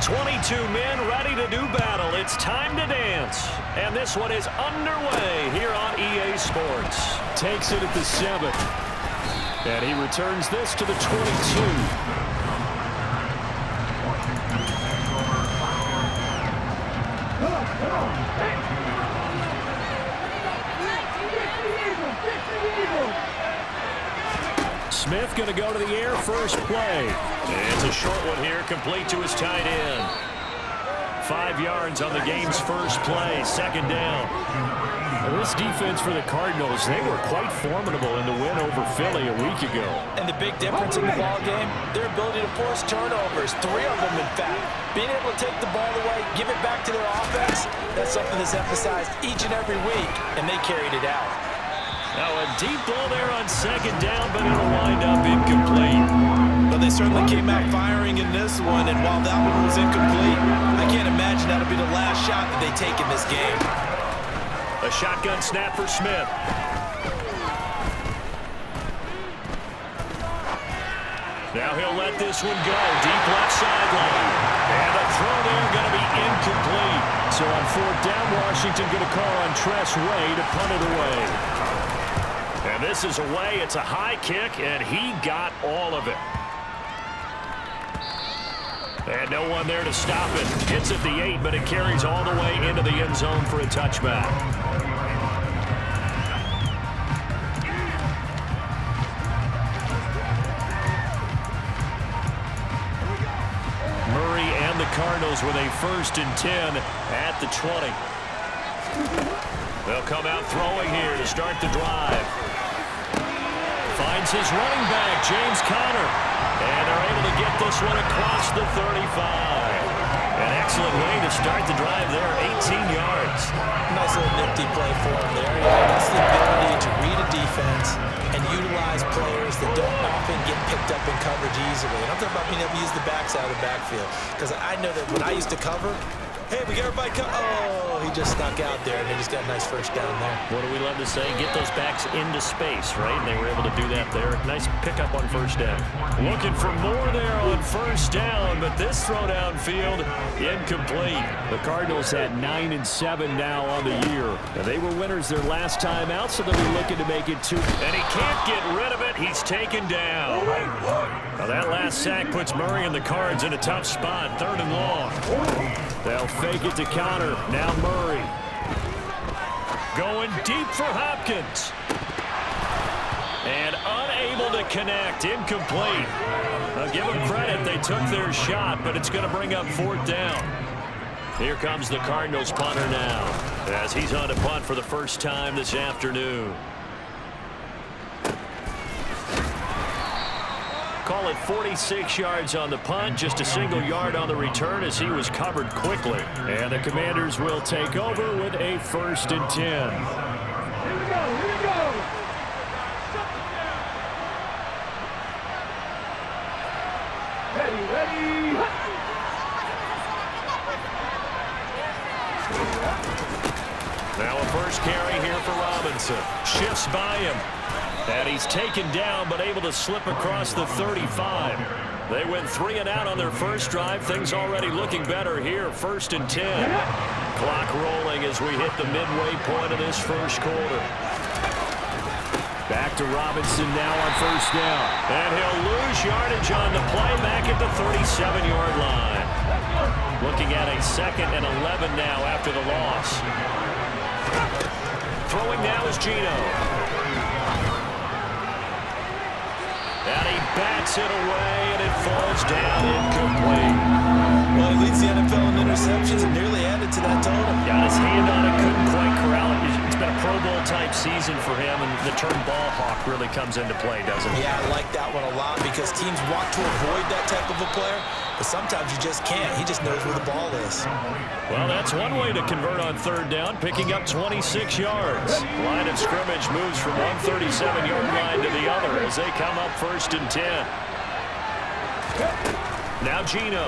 22 men ready to do battle. It's time to dance. And this one is underway here on EA Sports. Takes it at the 7. And he returns this to the 22. Smith going to go to the air first play. It's a short one here, complete to his tight end. 5 yards on the game's first play, second down. Well, this defense for the Cardinals, they were quite formidable in the win over Philly a week ago. And the big difference in the ball game, their ability to force turnovers, 3 of them in fact. Being able to take the ball away, give it back to their offense, that's something that's emphasized each and every week, and they carried it out. Now a deep ball there on second down, but it'll wind up incomplete. But they certainly came out firing in this one, and while that one was incomplete, I can't imagine that'll be the last shot that they take in this game. A shotgun snap for Smith. Now he'll let this one go. Deep left sideline. And a throw there going to be incomplete. So on fourth down, Washington going to call on Tress Way to punt it away. And this is away. It's a high kick, and he got all of it. And no one there to stop it. Hits at the 8, but it carries all the way into the end zone for a touchback. Murray and the Cardinals with a 1st and 10 at the 20. They'll come out throwing here to start the drive. Finds his running back, James Conner. And they're able to get this one across the 35. An excellent way to start the drive there, 18 yards. Nice little nifty play for him there. That's the ability to read a defense and utilize players that don't often get picked up in coverage easily. And I'm talking about being able to use the backside of the backfield. Because I know that when I used to cover, hey, we got everybody come. Oh, he just snuck out there, and they just got a nice first down there. What do we love to say? Get those backs into space, right? And they were able to do that there. Nice pickup on first down. Looking for more there on first down, but this throw downfield, incomplete. The Cardinals had 9 and 7 now on the year. And they were winners their last time out, so they'll be looking to make it 2. And he can't get rid of it. He's taken down. Now that last sack puts Murray and the Cards in a tough spot. 3rd and long. They'll fake it to Conner. Now Murray. Going deep for Hopkins. And unable to connect. Incomplete. I'll give them credit. They took their shot, but it's going to bring up 4th down. Here comes the Cardinals punter now, as he's on to punt for the first time this afternoon. Call it 46 yards on the punt, just a single yard on the return as he was covered quickly. And the Commanders will take over with a 1st and 10. Here we go, here we go. Ready. Now a first carry here for Robinson. Shifts by him. And he's taken down, but able to slip across the 35. They went 3 and out on their first drive. Things already looking better here. 1st and 10. Clock rolling as we hit the midway point of this first quarter. Back to Robinson now on first down. And he'll lose yardage on the play back at the 37-yard line. Looking at a 2nd and 11 now after the loss. Throwing now is Gino. And he bats it away, and it falls down incomplete. Well, he leads the NFL in interceptions and nearly added to that total. Got his hand on it, couldn't quite corral it. It's been a Pro Bowl-type season for him, and the term ball hawk really comes into play, doesn't it? Yeah, I like that one a lot because teams want to avoid that type of a player, but sometimes you just can't. He just knows where the ball is. Well, that's one way to convert on 3rd down, picking up 26 yards. Line of scrimmage moves from one 37-yard line to the other as they come up 1st and 10. Now Gino.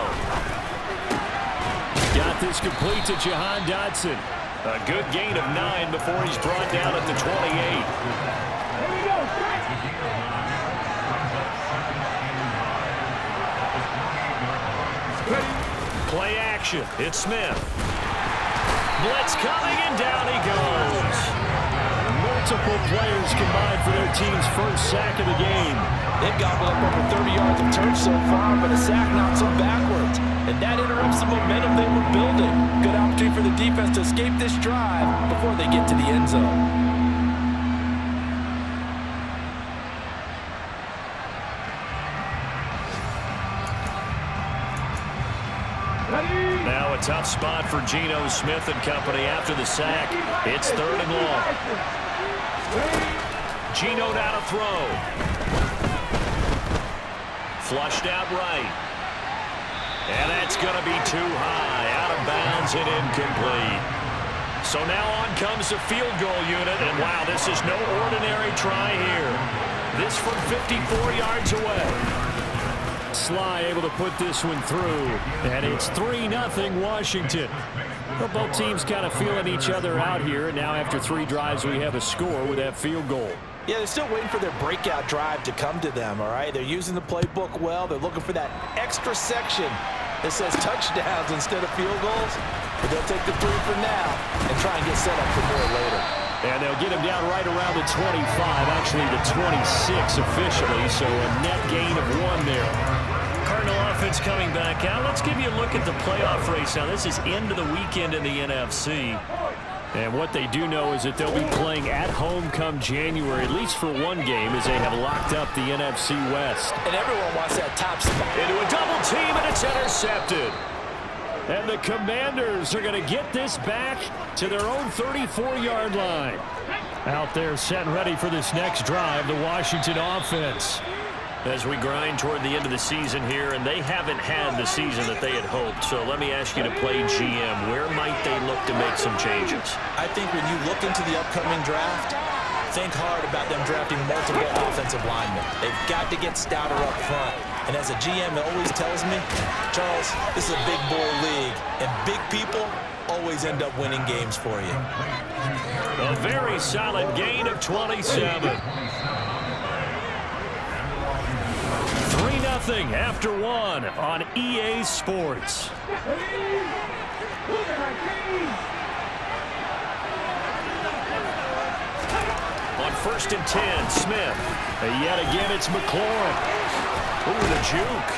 Got this complete to Jahan Dotson. A good gain of 9 before he's brought down at the 28. Play action. It's Smith. Blitz coming, and down he goes. Multiple players combined for their team's first sack of the game. They've gobbled up over 30 yards of turf so far, but a sack knocks them backwards. And that interrupts the momentum they were building. Good opportunity for the defense to escape this drive before they get to the end zone. Now a tough spot for Geno Smith and company after the sack. It's 3rd and long. Geno now to throw. Flushed out right. And that's going to be too high. Out of bounds and incomplete. So now on comes the field goal unit. And wow, this is no ordinary try here. This from 54 yards away. Sly able to put this one through, and it's 3-0 Washington. Well, both teams kind of feeling each other out here, and now after 3 drives we have a score with that field goal. Yeah, they're still waiting for their breakout drive to come to them, all right? They're using the playbook well. They're looking for that extra section that says touchdowns instead of field goals. But they'll take the 3 for now and try and get set up for more later. And they'll get him down right around the 25, actually the 26 officially, so a net gain of 1 there. Cardinal offense coming back out. Let's give you a look at the playoff race now. This is end of the weekend in the NFC. And what they do know is that they'll be playing at home come January, at least for 1 game, as they have locked up the NFC West. And everyone wants that top spot. Into a double team, and it's intercepted. And the Commanders are going to get this back to their own 34-yard line. Out there set and ready for this next drive, the Washington offense. As we grind toward the end of the season here, and they haven't had the season that they had hoped. So let me ask you to play GM. Where might they look to make some changes? I think when you look into the upcoming draft, think hard about them drafting multiple offensive linemen. They've got to get stouter up front. And as a GM always tells me, Charles, this is a big boy league, and big people always end up winning games for you. A very solid gain of 27. 3-0 after 1 on EA Sports. On 1st and 10, Smith. And yet again, it's McLaurin. Ooh, the juke.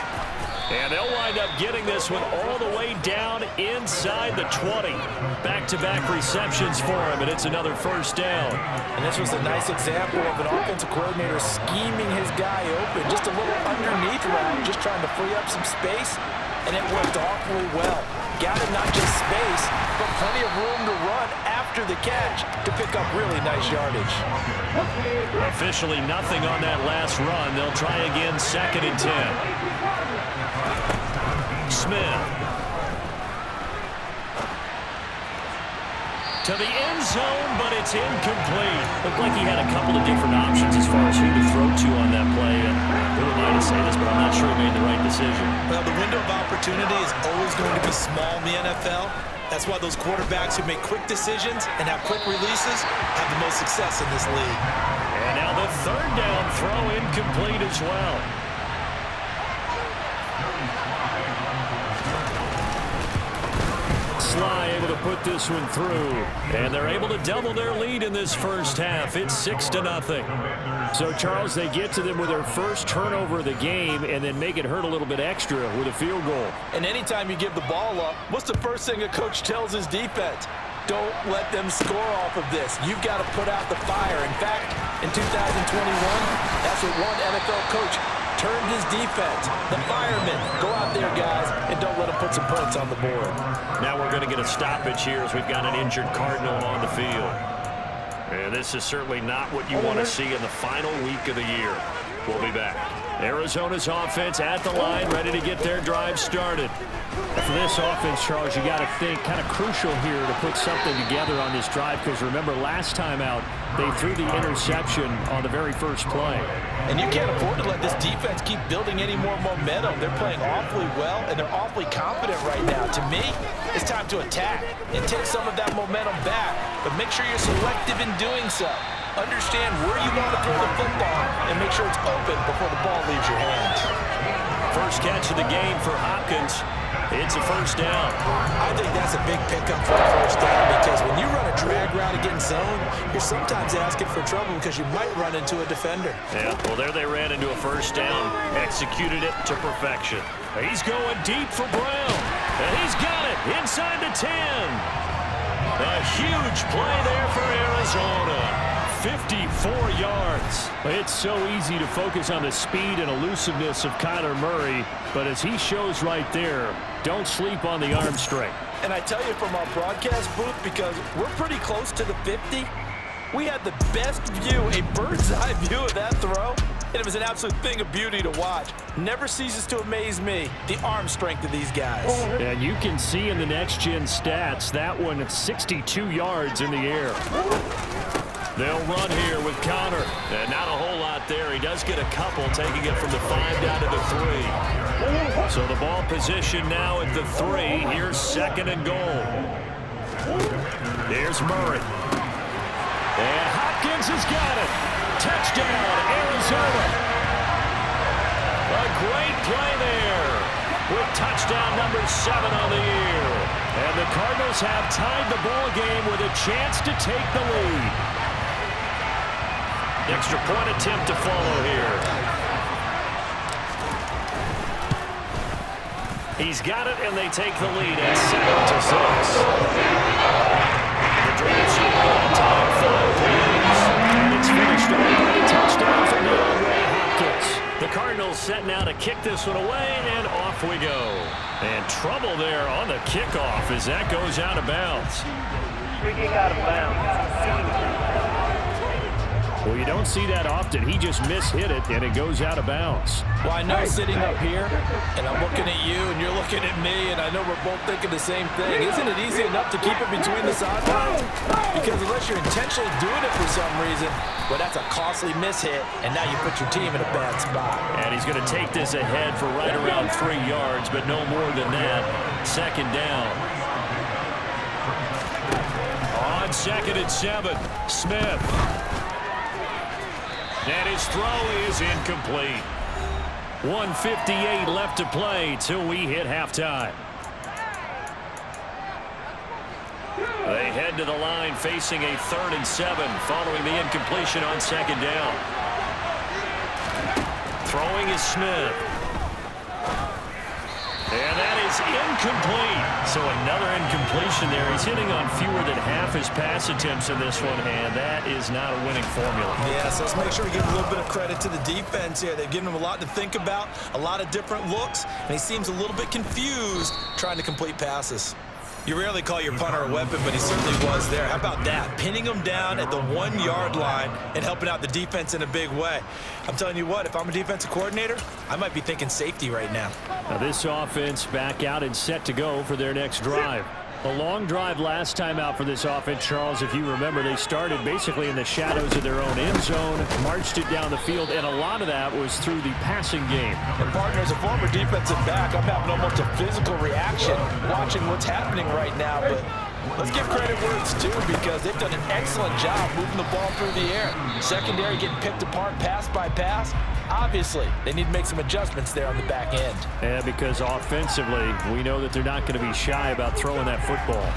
And they'll wind up getting this one all the way down inside the 20. Back-to-back receptions for him, and it's another 1st down. And this was a nice example of an offensive coordinator scheming his guy open. Just a little underneath route, just trying to free up some space, and it worked awfully well. Got him not just space, but plenty of room to run after the catch to pick up really nice yardage. Officially nothing on that last run. They'll try again 2nd and 10. Smith. To the end zone, but it's incomplete. Looked like he had a couple of different options as far as who to throw to on that play. And who am I to say this, but I'm not sure he made the right decision. Well, the window of opportunity is always going to be small in the NFL. That's why those quarterbacks who make quick decisions and have quick releases have the most success in this league. And now the 3rd down throw incomplete as well. Sly able to put this one through. And they're able to double their lead in this first half. It's 6-0. So, Charles, they get to them with their first turnover of the game and then make it hurt a little bit extra with a field goal. And anytime you give the ball up, what's the first thing a coach tells his defense? Don't let them score off of this. You've got to put out the fire. In fact, in 2021, that's what one NFL coach turned his defense. The firemen. Go out there, guys, and don't let them put some points on the board. Now we're going to get a stoppage here as we've got an injured Cardinal on the field. And this is certainly not what you want to see in the final week of the year. We'll be back. Arizona's offense at the line, ready to get their drive started. For this offense, Charles, you got to think kind of crucial here to put something together on this drive, because remember last time out they threw the interception on the very first play. And you can't afford to let this defense keep building any more momentum. They're playing awfully well, and they're awfully confident right now. To me, it's time to attack and take some of that momentum back, but make sure you're selective in doing so. Understand where you want to throw the football and make sure it's open before the ball leaves your hands. First catch of the game for Hopkins. It's a first down. I think that's a big pickup for a first down because when you run a drag route against zone, you're sometimes asking for trouble because you might run into a defender. Yeah, well, there they ran into a first down, executed it to perfection. He's going deep for Brown, and he's got it inside the 10. A huge play there for Arizona. 54 yards. It's so easy to focus on the speed and elusiveness of Kyler Murray, but as he shows right there, don't sleep on the arm strength. And I tell you from our broadcast booth, because we're pretty close to the 50, we had the best view, a bird's eye view of that throw, and it was an absolute thing of beauty to watch. Never ceases to amaze me, the arm strength of these guys. And you can see in the next-gen stats, that one 62 yards in the air. They'll run here with Connor. And not a whole lot there. He does get a couple, taking it from the 5 down to the 3. So the ball position now at the 3. Here's second and goal. Here's Murray. And Hopkins has got it. Touchdown, Arizona. A great play there with touchdown number 7 on the year. And the Cardinals have tied the ball game with a chance to take the lead. Extra point attempt to follow here. He's got it, and they take the lead at 7-6. The drive should be on time, 5 plays. And it's finished off by a touchdown from DeAndre Hopkins. The Cardinals set now to kick this one away, and off we go. And trouble there on the kickoff as that goes out of bounds. Freaking out of bounds. Well, you don't see that often. He just mishit it, and it goes out of bounds. Well, I know sitting up here, and I'm looking at you, and you're looking at me, and I know we're both thinking the same thing. Isn't it easy enough to keep it between the sidelines? Because unless you're intentionally doing it for some reason, well, that's a costly mishit, and now you put your team in a bad spot. And he's going to take this ahead for right around 3 yards, but no more than that. Second down. On second and 7, Smith. And his throw is incomplete. 1:58 left to play till we hit halftime. They head to the line facing a 3rd and 7 following the incompletion on second down. Throwing is Smith. And that is incomplete. So another incompletion there. He's hitting on fewer than half his pass attempts in this one, and that is not a winning formula. Yeah, so let's make sure we give a little bit of credit to the defense here. They've given him a lot to think about, a lot of different looks, and he seems a little bit confused trying to complete passes. You rarely call your punter a weapon, but he certainly was there. How about that? Pinning him down at the 1-yard line and helping out the defense in a big way. I'm telling you what, if I'm a defensive coordinator, I might be thinking safety right now. Now this offense back out and set to go for their next drive. A long drive last time out for this offense, Charles. If you remember, they started basically in the shadows of their own end zone, marched it down the field, and a lot of that was through the passing game. And partner, as a former defensive back, I'm having almost a physical reaction watching what's happening right now. But let's give credit where it's due because they've done an excellent job moving the ball through the air. Secondary getting picked apart pass by pass. Obviously, they need to make some adjustments there on the back end. Yeah, because offensively, we know that they're not going to be shy about throwing that football.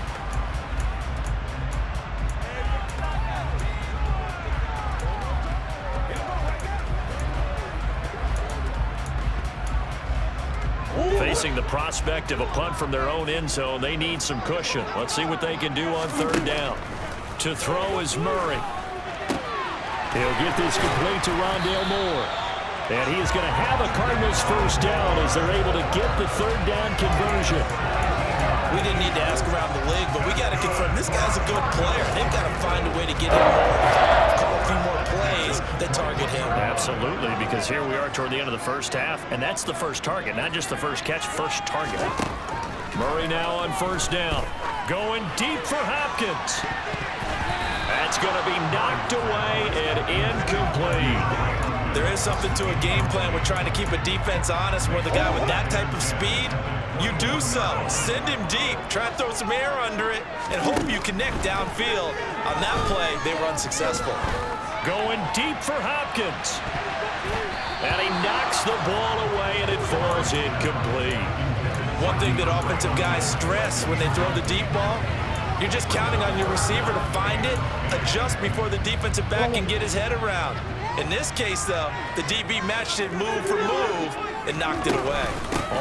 Facing the prospect of a punt from their own end zone, they need some cushion. Let's see what they can do on 3rd down. To throw is Murray. He'll get this complete to Rondale Moore. And he is going to have a Cardinals first down as they're able to get the 3rd down conversion. We didn't need to ask around the league, but we got to confirm this guy's a good player. They've got to find a way to get him more, call a few more plays that target him. Absolutely, because here we are toward the end of the first half, and that's the first target, not just the first catch, first target. Murray now on 1st down, going deep for Hopkins. That's going to be knocked away and incomplete. There is something to a game plan with trying to keep a defense honest with a guy with that type of speed. You do so. Send him deep. Try to throw some air under it and hope you connect downfield. On that play, they were unsuccessful. Going deep for Hopkins. And he knocks the ball away, and it falls incomplete. One thing that offensive guys stress when they throw the deep ball, you're just counting on your receiver to find it, adjust before the defensive back can get his head around. In this case, though, the DB matched it move for move and knocked it away.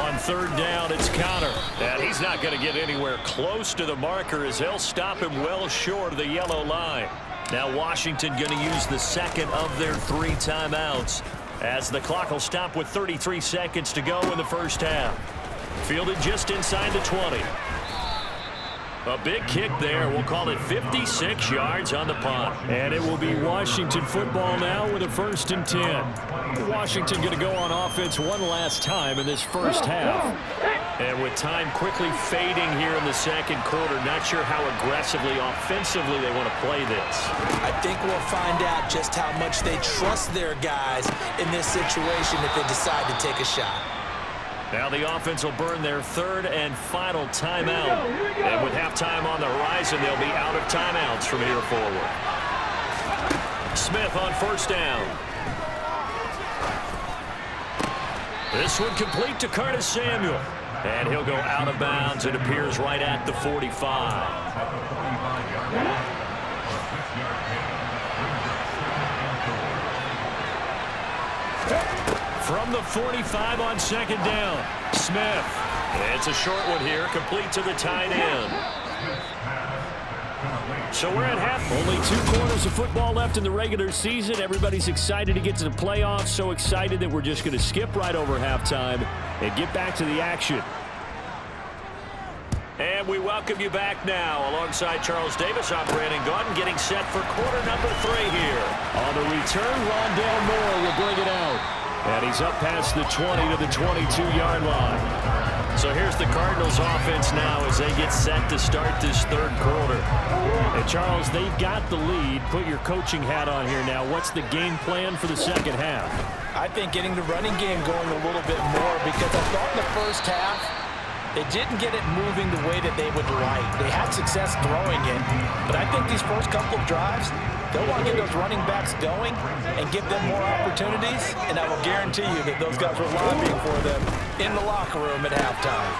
On third down, it's Connor. And he's not going to get anywhere close to the marker as they'll stop him well short of the yellow line. Now Washington going to use the second of their 3 timeouts as the clock will stop with 33 seconds to go in the first half. Fielded just inside the 20. A big kick there. We'll call it 56 yards on the punt. And it will be Washington football now with a 1st and 10. Washington going to go on offense one last time in this first half. And with time quickly fading here in the second quarter, not sure how aggressively, offensively they want to play this. I think we'll find out just how much they trust their guys in this situation if they decide to take a shot. Now the offense will burn their 3rd and final timeout. And with halftime on the horizon, they'll be out of timeouts from here forward. Smith on 1st down. This one complete to Curtis Samuel. And he'll go out of bounds. It appears right at the 45. From the 45 on 2nd down, Smith. It's a short one here, complete to the tight end. So we're at half. Only 2 quarters of football left in the regular season. Everybody's excited to get to the playoffs. So excited that we're just going to skip right over halftime and get back to the action. And we welcome you back now. Alongside Charles Davis, I'm Brandon Gaudin, getting set for quarter number 3 here. On the return, Rondale Moore will bring it out. And he's up past the 20 to the 22-yard line. So here's the Cardinals offense now as they get set to start this 3rd quarter. And Charles, they've got the lead. Put your coaching hat on here now. What's the game plan for the second half? I think getting the running game going a little bit more, because I thought in the first half they didn't get it moving the way that they would like. They had success throwing it, but I think these first couple of drives, they'll want to get those running backs going and give them more opportunities, and I will guarantee you that those guys were lobbying for them in the locker room at halftime.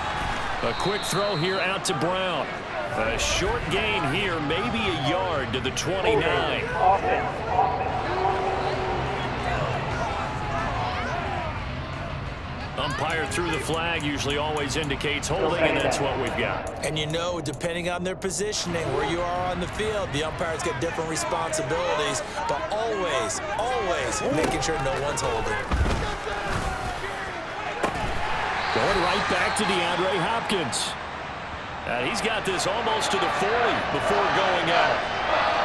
A quick throw here out to Brown. A short gain here, maybe a yard to the 29. Umpire threw the flag, usually always indicates holding, and that's what we've got. And you know, depending on their positioning, where you are on the field, the umpire's got different responsibilities, but always making sure no one's holding. Going right back to DeAndre Hopkins. He's got this almost to the 40 before going out.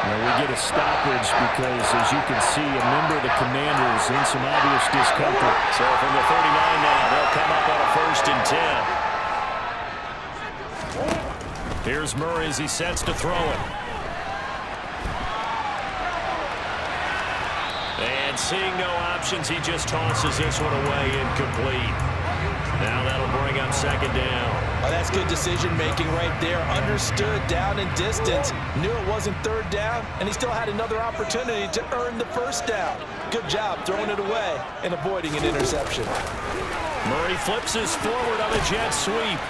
And we get a stoppage because, as you can see, a member of the Commanders in some obvious discomfort. So from the 39 now, they'll come up on a 1st and 10. Here's Murray as he sets to throw it. And seeing no options, he just tosses this one away, incomplete. Now that'll bring up 2nd down. Oh, that's good decision-making right there. Understood down and distance. Knew it wasn't 3rd down, and he still had another opportunity to earn the 1st down. Good job throwing it away and avoiding an interception. Murray flips his forward on a jet sweep.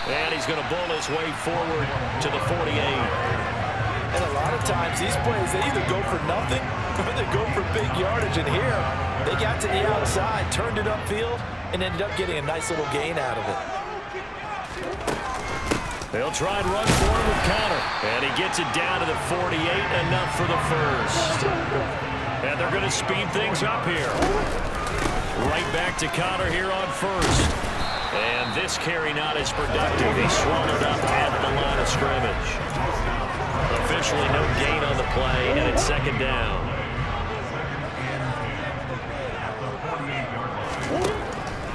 And he's going to bull his way forward to the 48. And a lot of times, these plays, they either go for nothing or they go for big yardage. And here, they got to the outside, turned it upfield, and ended up getting a nice little gain out of it. They'll try and run for him with Connor. And he gets it down to the 48, enough for the 1st. And they're going to speed things up here. Right back to Connor here on 1st. And this carry not as productive. He's swallowed up at the line of scrimmage. Officially no gain on the play, and it's 2nd down.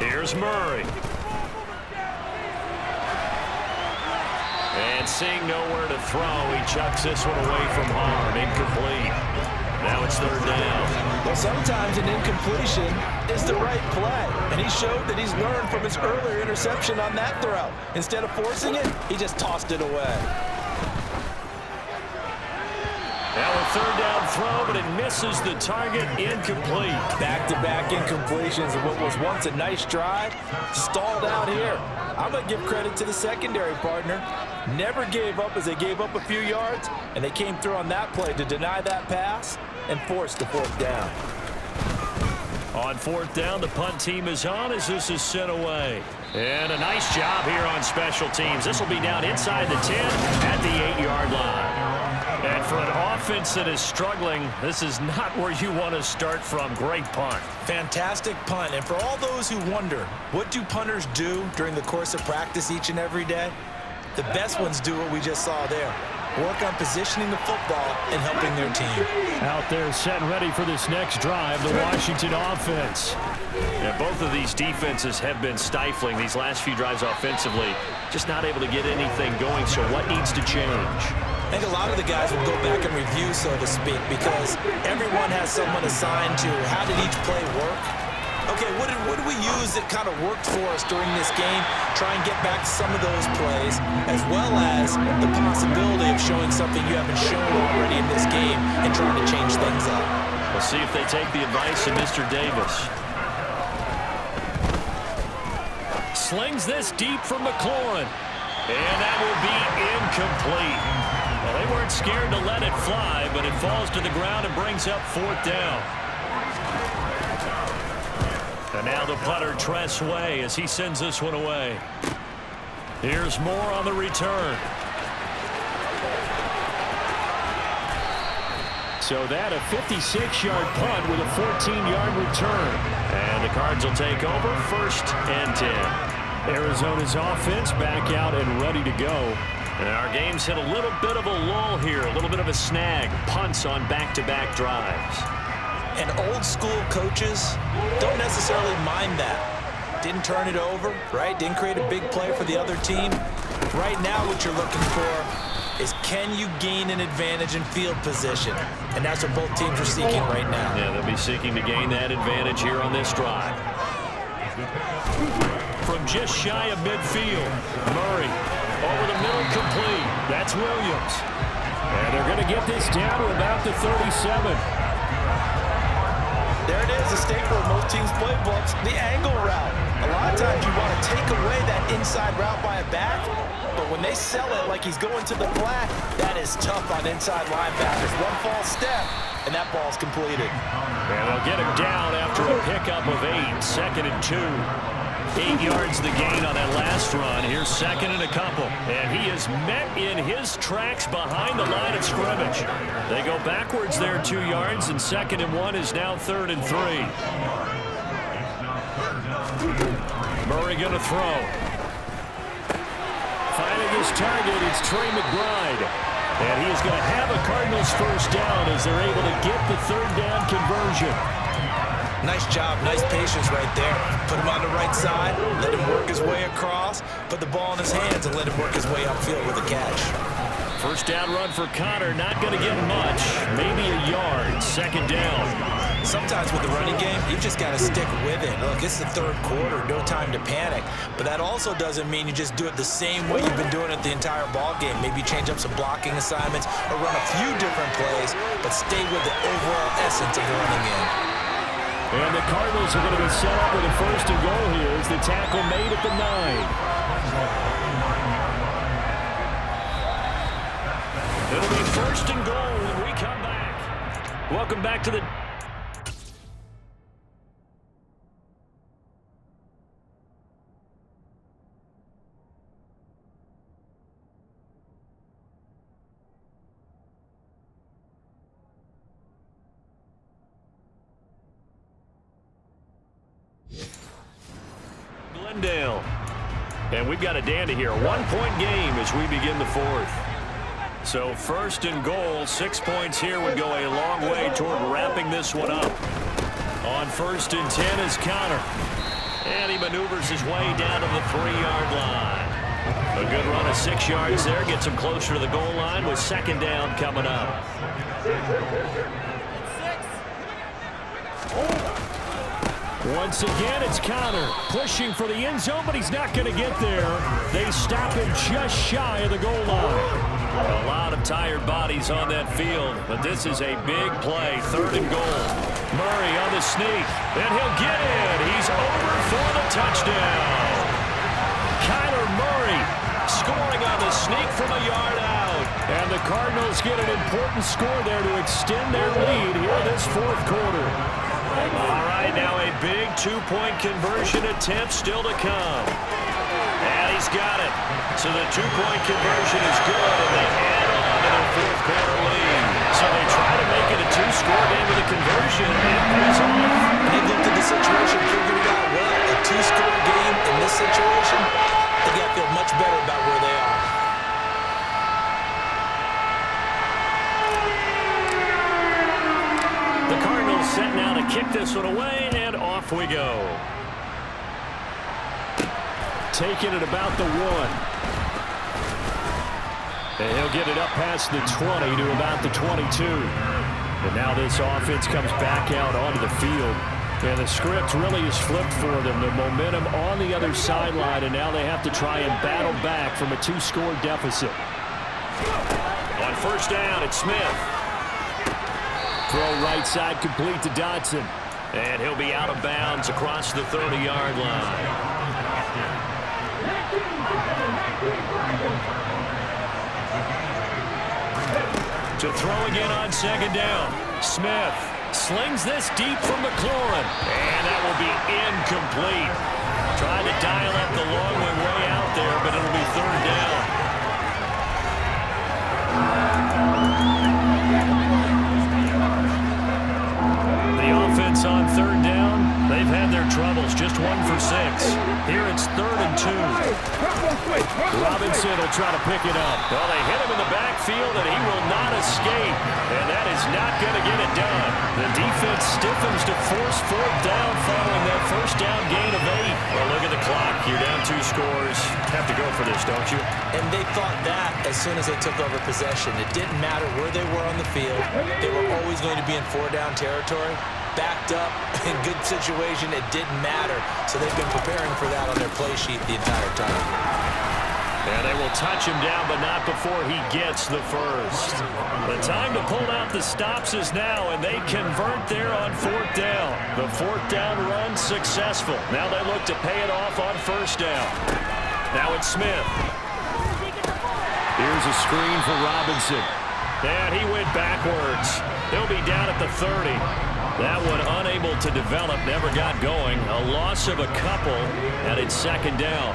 Here's Murray. And seeing nowhere to throw, he chucks this one away from harm. Incomplete. Now it's 3rd down. Well, sometimes an incompletion is the right play. And he showed that he's learned from his earlier interception on that throw. Instead of forcing it, he just tossed it away. Now a third down throw, but it misses the target, incomplete. Back-to-back incompletions of what was once a nice drive, stalled out here. I'm going to give credit to the secondary partner. Never gave up as they gave up a few yards, and they came through on that play to deny that pass and force the fourth down. On fourth down, the punt team is on as this is sent away. And a nice job here on special teams. This will be down inside the 10 at the 8-yard line. And for an offense that is struggling, this is not where you want to start from. Great punt. Fantastic punt. And for all those who wonder, what do punters do during the course of practice each and every day? The best ones do what we just saw there. Work on positioning the football and helping their team. Out there set and ready for this next drive, the Washington offense. Yeah, both of these defenses have been stifling these last few drives offensively. Just not able to get anything going, so what needs to change? I think a lot of the guys will go back and review, so to speak, because everyone has someone assigned to how did each play work. Okay, what did we use that kind of worked for us during this game? Try and get back to some of those plays, as well as the possibility of showing something you haven't shown already in this game and trying to change things up. We'll see if they take the advice of Mr. Davis. Slings this deep from McLaurin. And that will be incomplete. Well, they weren't scared to let it fly, but it falls to the ground and brings up fourth down. And now the punter, Tress Way, as he sends this one away. Here's Moore on the return. So that a 56-yard punt with a 14-yard return. And the Cards will take over, 1st and 10. Arizona's offense back out and ready to go. And our game's hit a little bit of a lull here, a little bit of a snag. Punts on back-to-back drives. And old-school coaches don't necessarily mind that. Didn't turn it over, right? Didn't create a big play for the other team. Right now what you're looking for is can you gain an advantage in field position? And that's what both teams are seeking right now. Yeah, they'll be seeking to gain that advantage here on this drive. From just shy of midfield, Murray over the middle, complete. That's Williams. And they're going to get this down to about the 37. There it is, a staple of most teams' playbooks, the angle route. A lot of times you want to take away that inside route by a back, but when they sell it like he's going to the flat, that is tough on inside linebackers. One false step, and that ball's completed. And they'll get him down after a pickup of 8, 2nd and 2. 8 yards the gain on that last run. Here's 2nd and a couple. And he is met in his tracks behind the line of scrimmage. They go backwards there 2 yards, and 2nd and 1 is now 3rd and 3. Murray going to throw. Finding his target, it's Trey McBride. And he is going to have a Cardinals first down as they're able to get the 3rd down conversion. Nice job, nice patience right there. Put him on the right side, let him work his way across, put the ball in his hands, and let him work his way upfield with a catch. First down run for Connor, not going to get much, maybe a yard, 2nd down. Sometimes with the running game, you just got to stick with it. Look, it's the 3rd quarter, no time to panic. But that also doesn't mean you just do it the same way you've been doing it the entire ball game. Maybe change up some blocking assignments or run a few different plays, but stay with the overall essence of the running game. And the Cardinals are going to be set up with a 1st and goal here as the tackle made at the 9. It'll be 1st and goal when we come back. Welcome back to the... Glendale. And we've got a dandy here. 1-point game as we begin the 4th. So 1st and goal, 6 points here would go a long way toward wrapping this one up. On 1st and 10 is Connor. And he maneuvers his way down to the 3-yard line. A good run of 6 yards there. Gets him closer to the goal line with 2nd down coming up. Once again, it's Connor pushing for the end zone, but he's not going to get there. They stop him just shy of the goal line. A lot of tired bodies on that field, but this is a big play, 3rd and goal. Murray on the sneak, and he'll get in. He's over for the touchdown. Kyler Murray scoring on the sneak from a yard out. And the Cardinals get an important score there to extend their lead here this 4th quarter. All right, now a big 2-point conversion attempt still to come. And he's got it. So the 2-point conversion is good, and they add on to their 4th quarter lead. So they try to make it a 2-score game with a conversion, and it pays off. They looked at the situation, figured it out well. A 2-score game in this situation, they got to feel much better about where they are. The Cardinals set now to kick this one away, and off we go. Taking it about the 1. And he'll get it up past the 20 to about the 22. And now this offense comes back out onto the field. And the script really is flipped for them. The momentum on the other sideline, and now they have to try and battle back from a 2-score deficit. On 1st down, it's Smith. Throw right side complete to Dotson. And he'll be out of bounds across the 30-yard line. To throw again on 2nd down. Smith slings this deep from McLaurin. And that will be incomplete. Trying to dial up the long way out there, but it'll be 3rd down. The offense on 3rd down, they've had their troubles. Just 1 for 6. Here it's 3rd and 2. Robinson will try to pick it up. Well, they hit him in the backfield, and he will not escape. And that is not going to get it done. The defense stiffens to force 4th down following that 1st down gain of 8. Well, look at the clock. You're down 2 scores. Have to go for this, don't you? And they thought that as soon as they took over possession. It didn't matter where they were on the field. They were always going to be in 4-down territory. Backed up, in good situation, it didn't matter. So they've been preparing for that on their play sheet the entire time. And they will touch him down, but not before he gets the first. The time to pull out the stops is now, and they convert there on 4th down. The 4th down run successful. Now they look to pay it off on 1st down. Now it's Smith. Here's a screen for Robinson. And he went backwards. He'll be down at the 30. That one unable to develop, never got going. A loss of a couple, and it's 2nd down.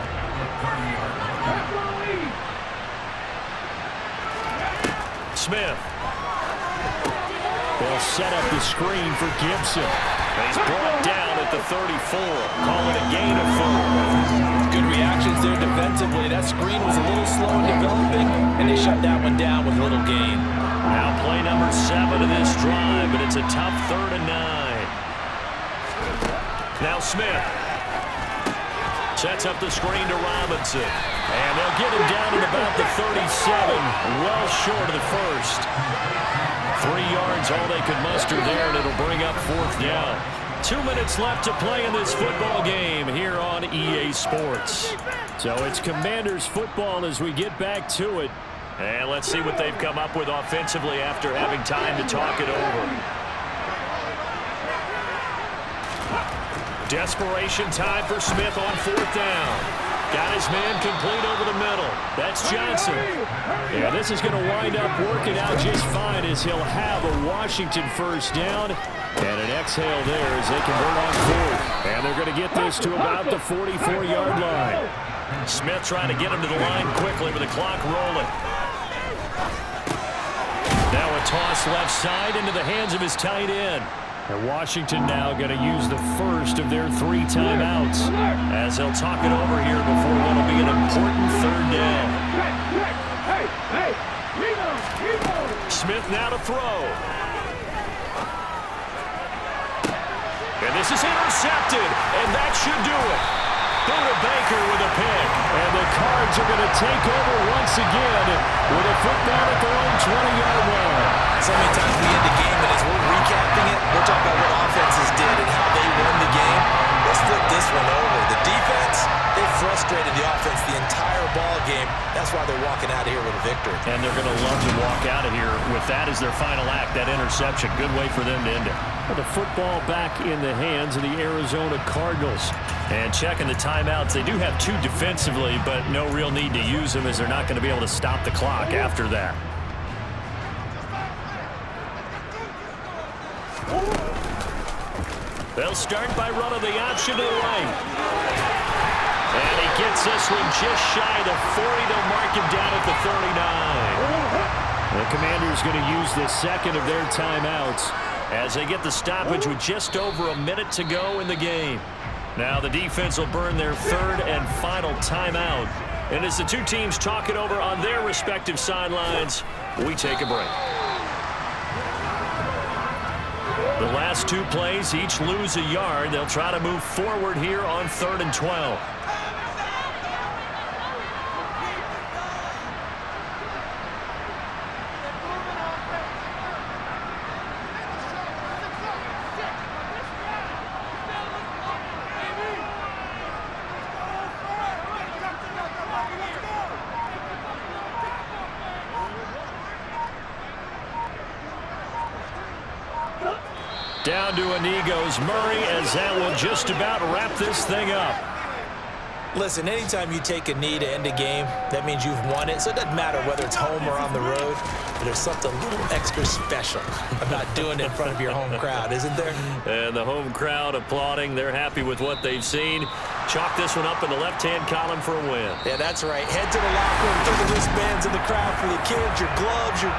Smith. They'll set up the screen for Gibson. He's brought down at the 34. Call it a gain of 4. Good reactions there defensively. That screen was a little slow in developing, and they shut that one down with a little gain. Now play number 7 of this drive, but it's a tough 3rd and 9. Now Smith sets up the screen to Robinson. And they'll get him down at about the 37, well short of the first. 3 yards, all they could muster there, and it'll bring up 4th down. 2 minutes left to play in this football game here on EA Sports. So it's Commanders football as we get back to it. And let's see what they've come up with offensively after having time to talk it over. Desperation time for Smith on 4th down. Got his man complete over the middle. That's Johnson. Yeah, this is going to wind up working out just fine as he'll have a Washington 1st down. And an exhale there as they convert on 4th. And they're going to get this to about the 44-yard line. Smith trying to get him to the line quickly with the clock rolling. Now a toss left side into the hands of his tight end. And Washington now going to use the first of their 3 timeouts as they'll talk it over here before what'll be an important 3rd down. Smith now to throw. And this is intercepted, and that should do it. Buda Baker with a pick. And the Cards are going to take over once again with a football at their own 20-yard line. So many times we end the game, and as we're recapping it, we're talking about what offenses did and how they won the game. Let's flip this one over. The defense, they frustrated the offense the entire ball game. That's that's why they're walking out of here with a victory. And they're going to love to walk out of here with that as their final act, that interception. Good way for them to end it. Well, the football back in the hands of the Arizona Cardinals. And checking the timeouts, they do have 2 defensively, but no real need to use them as they're not going to be able to stop the clock after that. They'll start by running the option to the right. And he gets this one just shy of the 40. They'll mark him down at the 39. The Commanders going to use the second of their timeouts as they get the stoppage with just over a minute to go in the game. Now the defense will burn their 3rd and final timeout. And as the 2 teams talk it over on their respective sidelines, we take a break. The last 2 plays each lose a yard. They'll try to move forward here on 3rd and 12. Down to a knee goes Murray, as that will just about wrap this thing up. Listen, anytime you take a knee to end a game, that means you've won it. So it doesn't matter whether it's home or on the road. But there's something a little extra special about doing it in front of your home crowd, isn't there? And the home crowd applauding. They're happy with what they've seen. Chalk this one up in the left-hand column for a win. Yeah, that's right. Head to the locker room, throw the wristbands in the crowd for the kids, your gloves, your